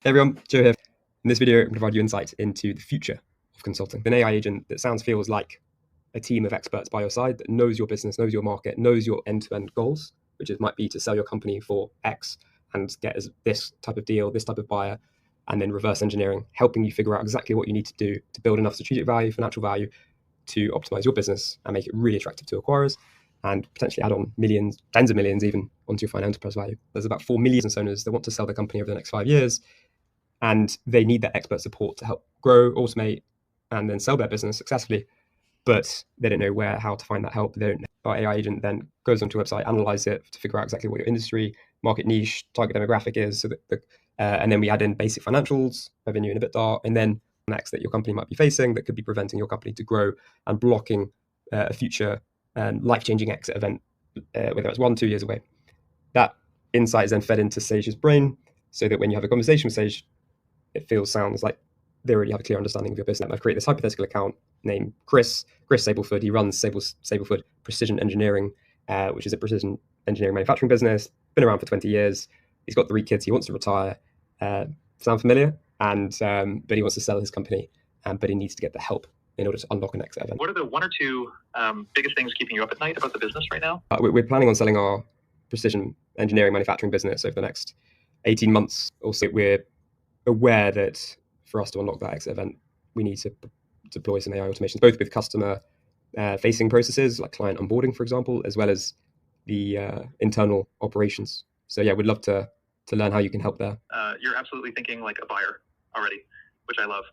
Hey everyone, Joe here. In this video, I'm going to provide you insight into the future of consulting. An AI agent that feels like a team of experts by your side that knows your business, knows your market, knows your end-to-end goals, which might be to sell your company for X and get this type of deal, this type of buyer, and then reverse engineering, helping you figure out exactly what you need to do to build enough strategic value, financial value to optimize your business and make it really attractive to acquirers and potentially add on millions, tens of millions even onto your final enterprise value. There's about 4 million business owners that want to sell their company over the next 5 years, and they need that expert support to help grow, automate, and then sell their business successfully. But they don't know how to find that help. Our AI agent then goes onto a website, analyzes it to figure out exactly what your industry, market niche, target demographic is. And then we add in basic financials, revenue and EBITDA, and then next that your company might be facing that could be preventing your company to grow and blocking a future life-changing exit event, whether it's 1-2 years away. That insight is then fed into Sage's brain so that when you have a conversation with Sage, it sounds like they already have a clear understanding of your business. I've created this hypothetical account named Chris Stableford. He runs Stableford Precision Engineering, which is a precision engineering manufacturing business. Been around for 20 years. He's got 3 kids. He wants to retire. Sound familiar? And but he wants to sell his company, but he needs to get the help in order to unlock an exit event. What are the 1 or 2 biggest things keeping you up at night about the business right now? We're planning on selling our precision engineering manufacturing business over the next 18 months. Also, we're aware that for us to unlock that exit event, we need to deploy some AI automations, both with customer facing processes like client onboarding, for example, as well as the internal operations. So yeah, we'd love to learn how you can help there. You're absolutely thinking like a buyer already, which I love.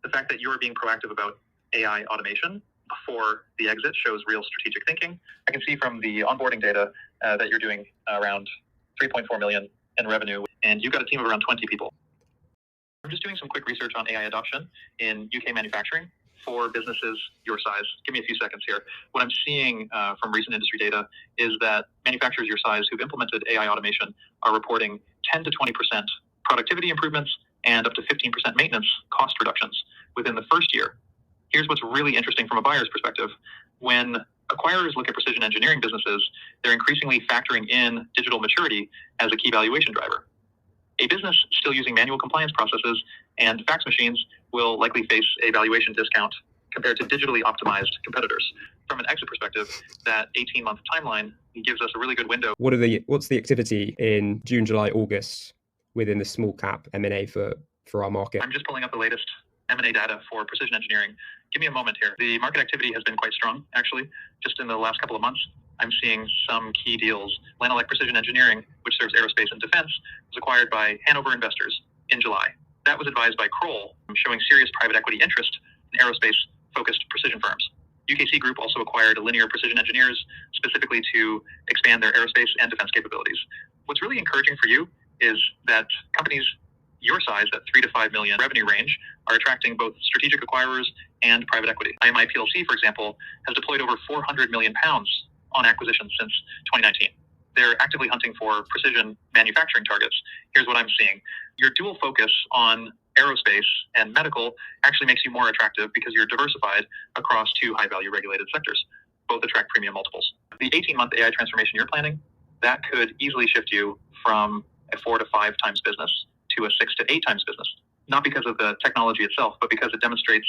The fact that you're being proactive about AI automation before the exit shows real strategic thinking. I can see from the onboarding data that you're doing around 3.4 million in revenue, and you've got a team of around 20 people. I'm just doing some quick research on AI adoption in UK manufacturing for businesses your size. Give me a few seconds here. What I'm seeing from recent industry data is that manufacturers your size who've implemented AI automation are reporting 10 to 20% productivity improvements and up to 15% maintenance cost reductions within the first year. Here's what's really interesting from a buyer's perspective. When acquirers look at precision engineering businesses, they're increasingly factoring in digital maturity as a key valuation driver. A business still using manual compliance processes and fax machines will likely face a valuation discount compared to digitally optimized competitors. From an exit perspective, that 18-month timeline gives us a really good window. What's the activity in June, July, August within the small cap M&A for our market? I'm just pulling up the latest M&A data for precision engineering. Give me a moment here. The market activity has been quite strong, actually, just in the last couple of months. I'm seeing some key deals. Lanelec Precision Engineering, which serves aerospace and defense, was acquired by Hanover Investors in July. That was advised by Kroll, showing serious private equity interest in aerospace-focused precision firms. UKC Group also acquired Linear Precision Engineers specifically to expand their aerospace and defense capabilities. What's really encouraging for you is that companies your size, that 3 to 5 million revenue range, are attracting both strategic acquirers and private equity. IMI PLC, for example, has deployed over 400 million pounds on acquisitions since 2019. They're actively hunting for precision manufacturing targets. Here's what I'm seeing. Your dual focus on aerospace and medical actually makes you more attractive because you're diversified across 2 high-value regulated sectors. Both attract premium multiples. The 18-month AI transformation you're planning, that could easily shift you from a 4 to 5 times business to a 6 to 8 times business. Not because of the technology itself, but because it demonstrates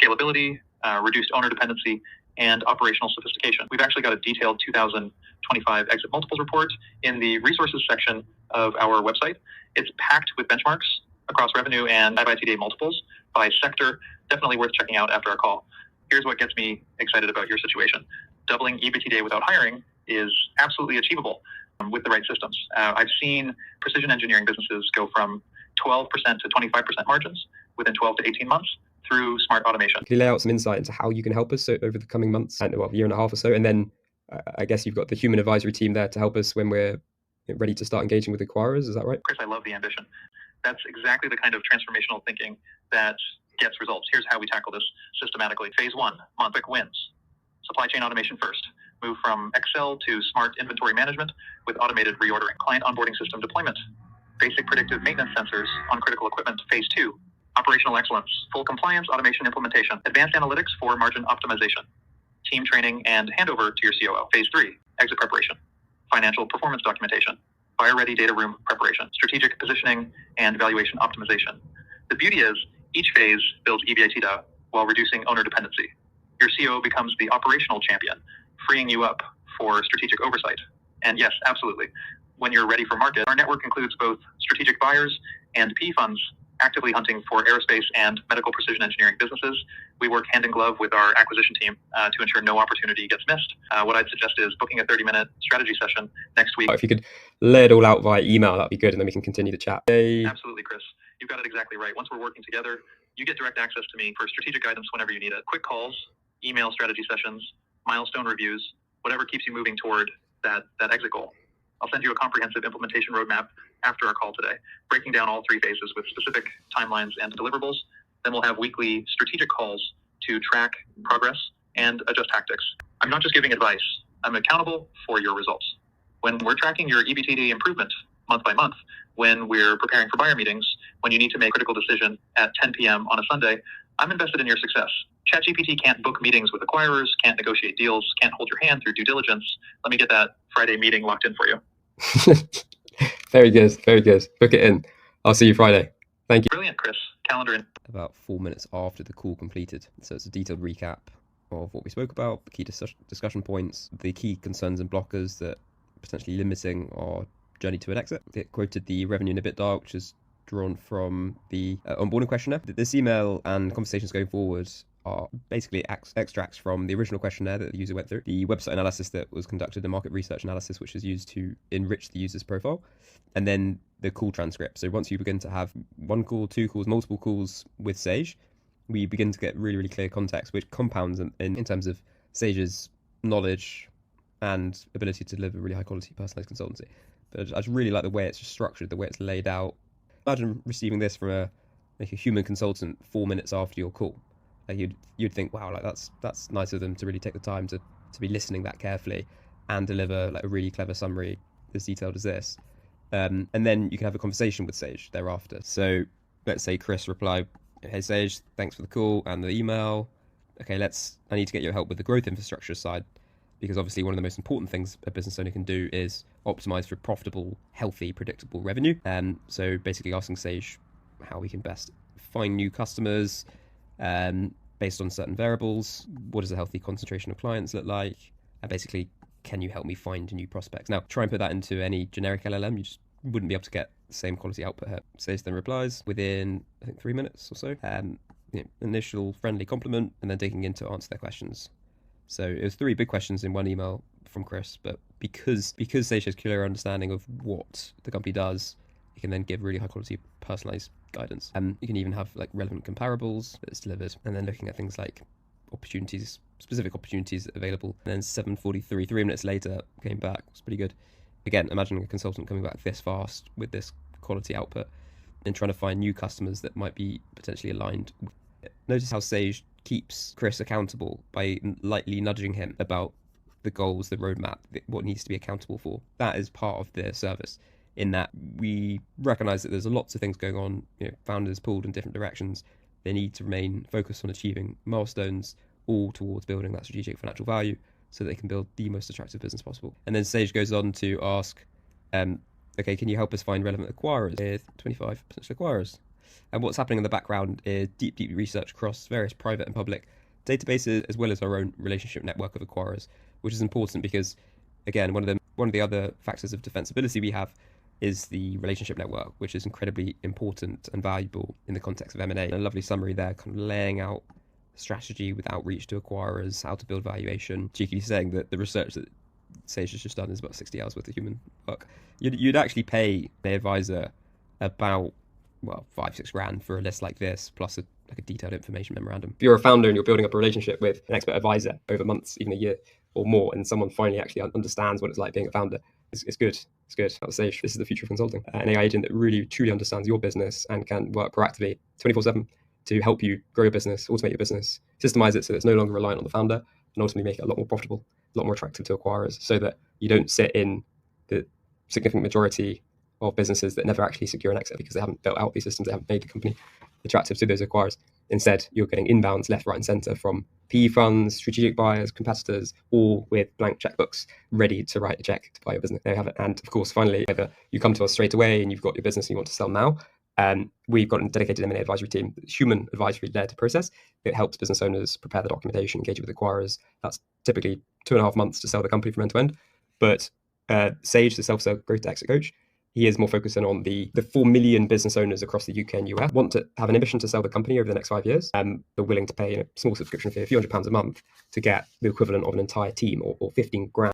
scalability, reduced owner dependency, and operational sophistication. We've actually got a detailed 2025 exit multiples report in the resources section of our website. It's packed with benchmarks across revenue and EBITDA multiples by sector. Definitely worth checking out after our call. Here's what gets me excited about your situation. Doubling EBITDA without hiring is absolutely achievable with the right systems. I've seen precision engineering businesses go from 12% to 25% margins within 12 to 18 months through smart automation. Can you lay out some insight into how you can help us over the coming months, year and a half or so? And then I guess you've got the human advisory team there to help us when we're ready to start engaging with acquirers. Is that right? Chris, I love the ambition. That's exactly the kind of transformational thinking that gets results. Here's how we tackle this systematically. Phase 1, Montvic wins. Supply chain automation first. Move from Excel to smart inventory management with automated reordering. Client onboarding system deployment. Basic predictive maintenance sensors on critical equipment. Phase 2, operational excellence. Full compliance automation implementation. Advanced analytics for margin optimization. Team training and handover to your COO. Phase 3, exit preparation. Financial performance documentation. buyer-ready data room preparation, strategic positioning, and valuation optimization. The beauty is each phase builds EBIT data while reducing owner dependency. Your COO becomes the operational champion, freeing you up for strategic oversight. And yes, absolutely. When you're ready for market, our network includes both strategic buyers and PE funds actively hunting for aerospace and medical precision engineering businesses. We work hand in glove with our acquisition team to ensure no opportunity gets missed. What I'd suggest is booking a 30-minute strategy session next week. If you could lay it all out via email, that'd be good, and then we can continue the chat. Absolutely, Chris. You've got it exactly right. Once we're working together, you get direct access to me for strategic guidance whenever you need it. Quick calls, email strategy sessions, milestone reviews, whatever keeps you moving toward that exit goal. I'll send you a comprehensive implementation roadmap after our call today, breaking down all 3 phases with specific timelines and deliverables. Then we'll have weekly strategic calls to track progress and adjust tactics. I'm not just giving advice. I'm accountable for your results. When we're tracking your EBTD improvement month by month, when we're preparing for buyer meetings, when you need to make a critical decision at 10 p.m. on a Sunday, I'm invested in your success. ChatGPT can't book meetings with acquirers, can't negotiate deals, can't hold your hand through due diligence. Let me get that Friday meeting locked in for you. Very good, very good. Book it in. I'll see you Friday. Thank you. Brilliant, Chris. Calendar in. About 4 minutes after the call completed. So it's a detailed recap of what we spoke about, the key discussion points, the key concerns and blockers that potentially limiting our journey to an exit. It quoted the revenue and EBITDA, which is drawn from the onboarding questionnaire. This email and conversations going forward are basically extracts from the original questionnaire that the user went through, the website analysis that was conducted, the market research analysis, which is used to enrich the user's profile, and then the call transcript. So once you begin to have 1 call, 2 calls, multiple calls with Sage, we begin to get really, really clear context, which compounds in terms of Sage's knowledge and ability to deliver really high quality personalized consultancy. But I just really like the way it's just structured, the way it's laid out. Imagine receiving this from a human consultant 4 minutes after your call. Like you'd think, wow, like that's nice of them to really take the time to be listening that carefully and deliver like a really clever summary as detailed as this. And then you can have a conversation with Sage thereafter. So let's say Chris replied, "Hey Sage, thanks for the call and the email. Okay, I need to get your help with the growth infrastructure side, because obviously one of the most important things a business owner can do is optimize for profitable, healthy, predictable revenue. So basically asking Sage how we can best find new customers based on certain variables. What does a healthy concentration of clients look like? And basically, can you help me find new prospects? Now, try and put that into any generic LLM. You just wouldn't be able to get the same quality output here. Sage then replies within, I think, 3 minutes or so. Initial friendly compliment, and then digging in to answer their questions. So it was 3 big questions in one email from Chris, but because Sage has clear understanding of what the company does, you can then give really high quality personalized guidance. You can even have like relevant comparables that's delivered, and then looking at things like specific opportunities available. And then 7:43, 3 minutes later, came back. It's pretty good. Again, imagining a consultant coming back this fast with this quality output and trying to find new customers that might be potentially aligned. Notice how Sage keeps Chris accountable by lightly nudging him about the goals, the roadmap, what needs to be accountable for. That is part of the service, in that we recognize that there's lots of things going on, founders pulled in different directions. They need to remain focused on achieving milestones, all towards building that strategic financial value so they can build the most attractive business possible. And then Sage goes on to ask, okay, can you help us find relevant acquirers with 25 potential acquirers? And what's happening in the background is deep research across various private and public databases, as well as our own relationship network of acquirers, which is important because, again, one of the other factors of defensibility we have is the relationship network, which is incredibly important and valuable in the context of M&A. And a lovely summary there, kind of laying out strategy with outreach to acquirers, how to build valuation, cheekily saying that the research that Sage has just done is about 60 hours worth of human work. You'd actually pay an advisor about, well, $5-6 grand for a list like this, plus a detailed information memorandum. If you're a founder and you're building up a relationship with an expert advisor over months, even a year or more, and someone finally actually understands what it's like being a founder, it's good. It's good. That's Sage. This is the future of consulting. An AI agent that really, truly understands your business and can work proactively 24/7 to help you grow your business, automate your business, systemize it so that it's no longer reliant on the founder, and ultimately make it a lot more profitable, a lot more attractive to acquirers, so that you don't sit in the significant majority of businesses that never actually secure an exit because they haven't built out these systems, they haven't made the company attractive to those acquirers. Instead, you're getting inbounds left, right, and center from PE funds, strategic buyers, competitors, all with blank checkbooks ready to write a check to buy your business. There you have it. And of course, finally, either you come to us straight away and you've got your business and you want to sell now. We've got a dedicated M&A advisory team, human advisory-led process. It helps business owners prepare the documentation, engage with acquirers. That's typically 2.5 months to sell the company from end to end. But Sage, the self-serve growth to exit coach, he is more focused on the 4 million business owners across the UK and US want to have an ambition to sell the company over the next 5 years. They're willing to pay a small subscription fee, a few £100s a month, to get the equivalent of an entire team or 15 grand.